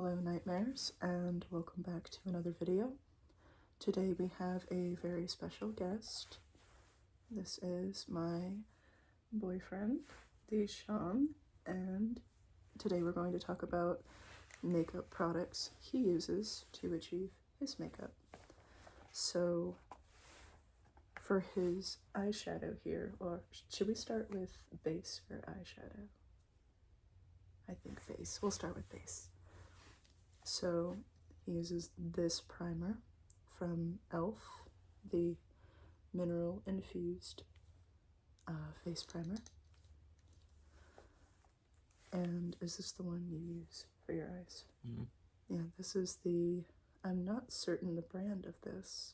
Hello Nightmares, and welcome back to another video. Today we have a very special guest. This is my boyfriend, Deshawn, and today we're going to talk about makeup products he uses to achieve his makeup. So for his eyeshadow here, or should we start with base or eyeshadow? I think base. We'll start with base. So he uses this primer from e.l.f., the mineral infused face primer. And is this the one you use for your eyes? Mm-hmm. Yeah, this is the, I'm not certain the brand of this,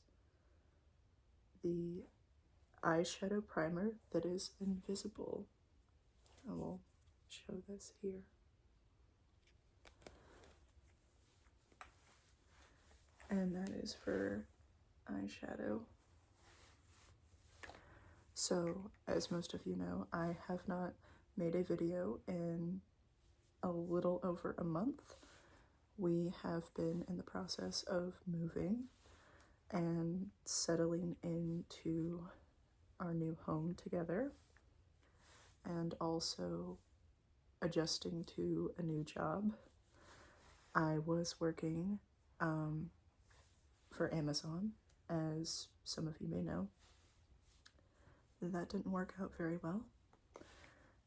the eyeshadow primer that is invisible. I will show this here. And that is for eyeshadow. So, as most of you know, I have not made a video in a little over a month. We have been in the process of moving and settling into our new home together, and also adjusting to a new job. I was working for Amazon, as some of you may know. That didn't work out very well,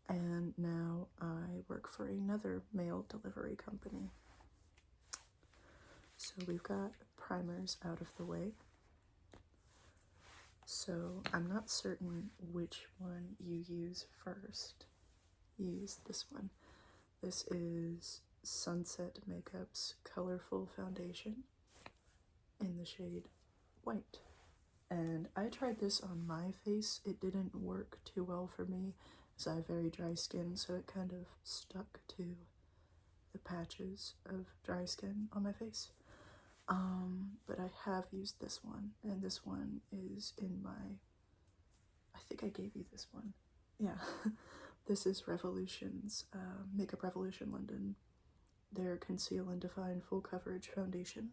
and now I work for another mail delivery company. So we've got primers out of the way. So I'm not certain which one you use first. Use this one. This is Sunset Makeup's Colorful Foundation in the shade White. And I tried this on my face. It didn't work too well for me, as I have very dry skin, so it kind of stuck to the patches of dry skin on my face. But I have used this one, and this one is in my, I think I gave you this one. Yeah, this is Revolution's, Makeup Revolution London, their Conceal and Define Full Coverage Foundation.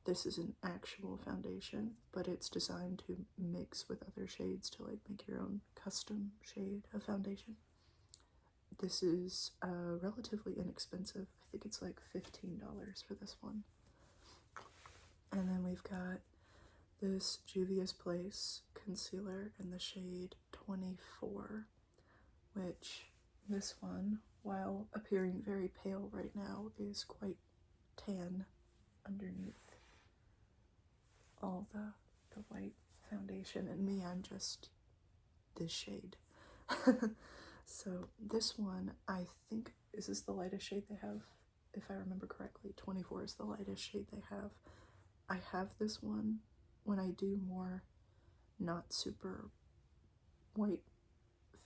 This is an actual foundation, but it's designed to mix with other shades to like make your own custom shade of foundation. This is relatively inexpensive. I think it's like $15 for this one. And then we've got this Juvia's Place concealer in the shade 24, which this one, while appearing very pale right now, is quite tan underneath all the white foundation. And me, I'm just this shade. So this one, I think, is this the lightest shade they have? If I remember correctly, 24 is the lightest shade they have. I have this one when I do more not super white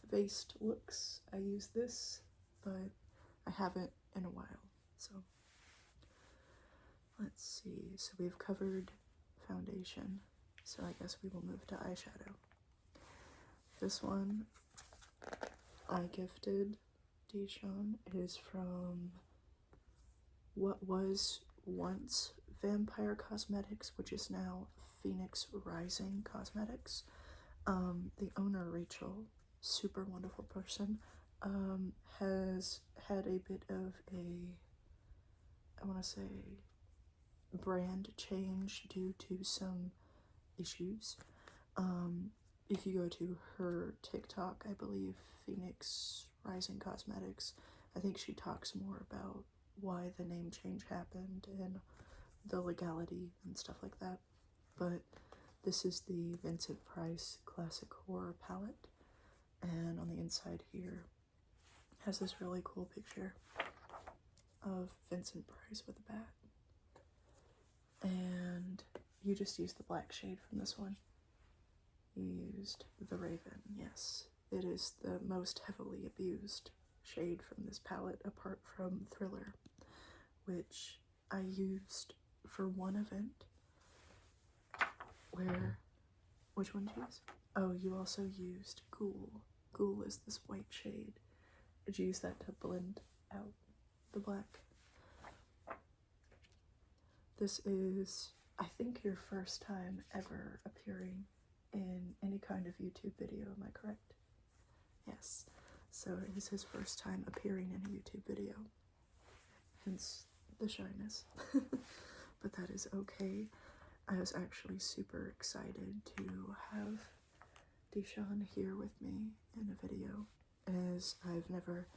faced looks. I use this, but I haven't in a while. So let's see. So we've covered foundation, so I guess we will move to eyeshadow. This one I gifted Deshawn. It is from what was once Vampire Cosmetics, which is now Phoenix Rising Cosmetics. The owner, Rachel, super wonderful person, has had a bit of a, I want to say, brand change due to some issues. If you go to her TikTok, I believe Phoenix Rising Cosmetics, I think she talks more about why the name change happened and the legality and stuff like that. But this is the Vincent Price Classic Horror palette, and on the inside here has this really cool picture of Vincent Price with a bat. And you just used the black shade from this one. You used the Raven, yes. It is the most heavily abused shade from this palette, apart from Thriller, which I used for one event. Where, which one did you use? Oh, you also used Ghoul. Ghoul is this white shade. Did you use that to blend out the black? this is, I think, your first time ever appearing in any kind of YouTube video, am I correct? Yes. So it is his first time appearing in a YouTube video, hence the shyness. But that is okay. I was actually super excited to have Deshawn here with me in a video, as I've never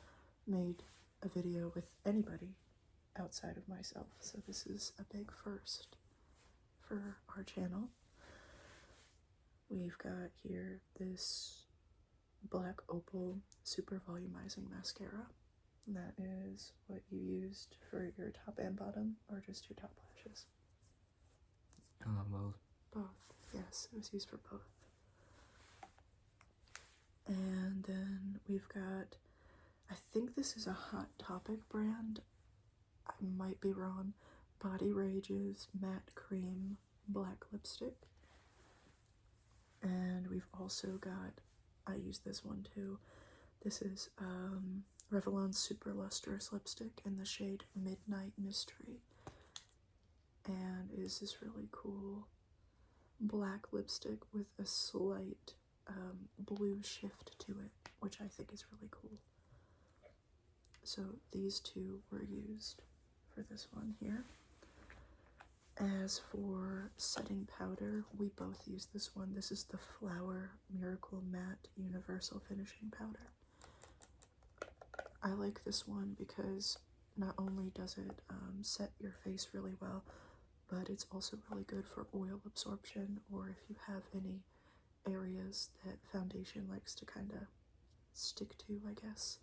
made a video with anybody outside of myself, so this is a big first for our channel. We've got here this black opal super volumizing mascara. That is what you used for your top and bottom, or just your top lashes? Both. Both, yes, it was used for both. And then we've got, I think this is a Hot Topic brand, I might be wrong, Body Rage's Matte Cream Black Lipstick. And we've also got, I use this one too, this is Revlon's Super Lustrous Lipstick in the shade Midnight Mystery. And it is this really cool black lipstick with a slight blue shift to it, which I think is really cool. So these two were used for this one here. As for setting powder, we both use this one. This is the Flower Miracle Matte Universal Finishing Powder. I like this one because not only does it set your face really well, but it's also really good for oil absorption, or if you have any areas that foundation likes to kind of stick to, I guess.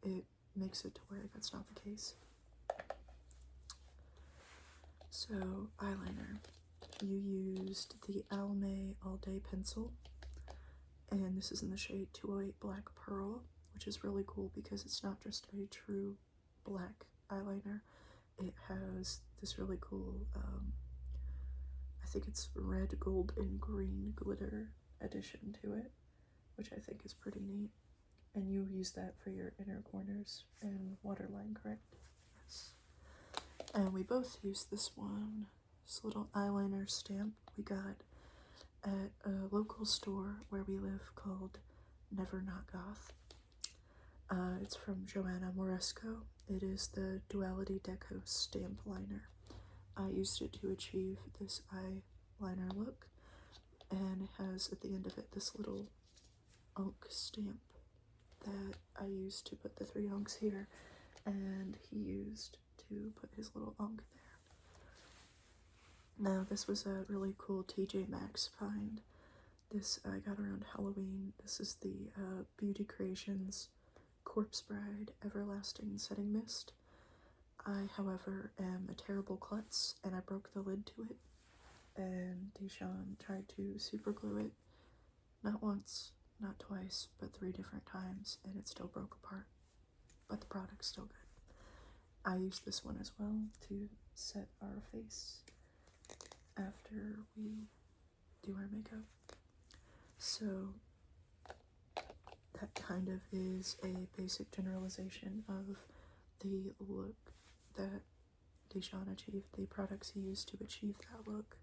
It makes it to where that's not the case. So, eyeliner. You used the Almay All Day Pencil, and this is in the shade 208 Black Pearl, which is really cool because it's not just a true black eyeliner. It has this really cool, I think it's red, gold, and green glitter addition to it, which I think is pretty neat. And you use that for your inner corners and waterline, correct? Yes. And we both use this one, this little eyeliner stamp we got at a local store where we live called Never Not Goth. It's from Joanna Moresco. It is the Duality Deco Stamp Liner. I used it to achieve this eyeliner look, and it has at the end of it this little unk stamp that I used to put the 3 unks here, and he used to put his little unk there. Now, this was a really cool TJ Maxx find. This I got around Halloween. This is the Beauty Creations Corpse Bride Everlasting Setting Mist. I, however, am a terrible klutz, and I broke the lid to it, and Deshawn tried to super glue it, not once, not twice, but 3 different times, and it still broke apart, but the product's still good. I use this one as well to set our face after we do our makeup. So that kind of is a basic generalization of the look that Deshawn achieved, the products he used to achieve that look.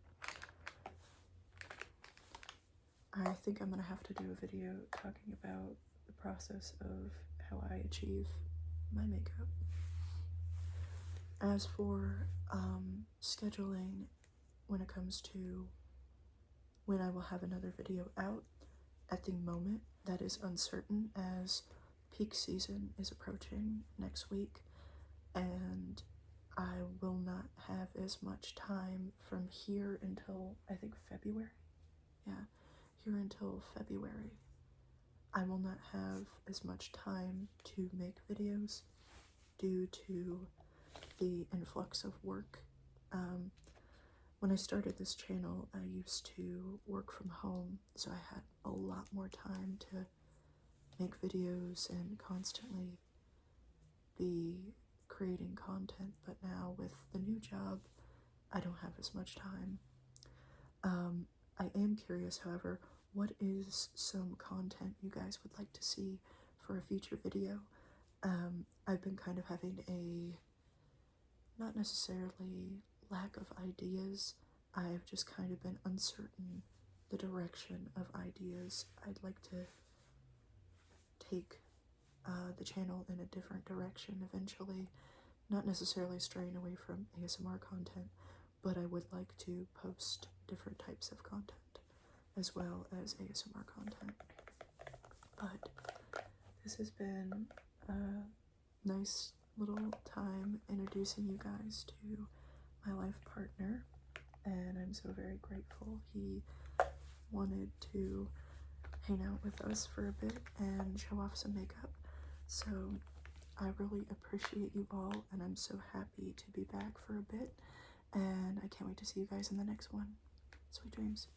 I think I'm gonna have to do a video talking about the process of how I achieve my makeup. As for scheduling, when it comes to when I will have another video out, at the moment that is uncertain, as peak season is approaching next week, and I will not have as much time from here until, I think, February. Yeah, here until February. I will not have as much time to make videos due to the influx of work. When I started this channel, I used to work from home, so I had a lot more time to make videos and constantly be creating content, but now with the new job, I don't have as much time. I am curious, however, what is some content you guys would like to see for a future video? I've been kind of having a, not necessarily lack of ideas. I've just kind of been uncertain the direction of ideas. I'd like to take the channel in a different direction eventually, not necessarily straying away from ASMR content, but I would like to post different types of content as well as ASMR content. But this has been a nice little time introducing you guys to my life partner, and I'm so very grateful he wanted to hang out with us for a bit and show off some makeup. So I really appreciate you all, and I'm so happy to be back for a bit, and I can't wait to see you guys in the next one. Sweet dreams.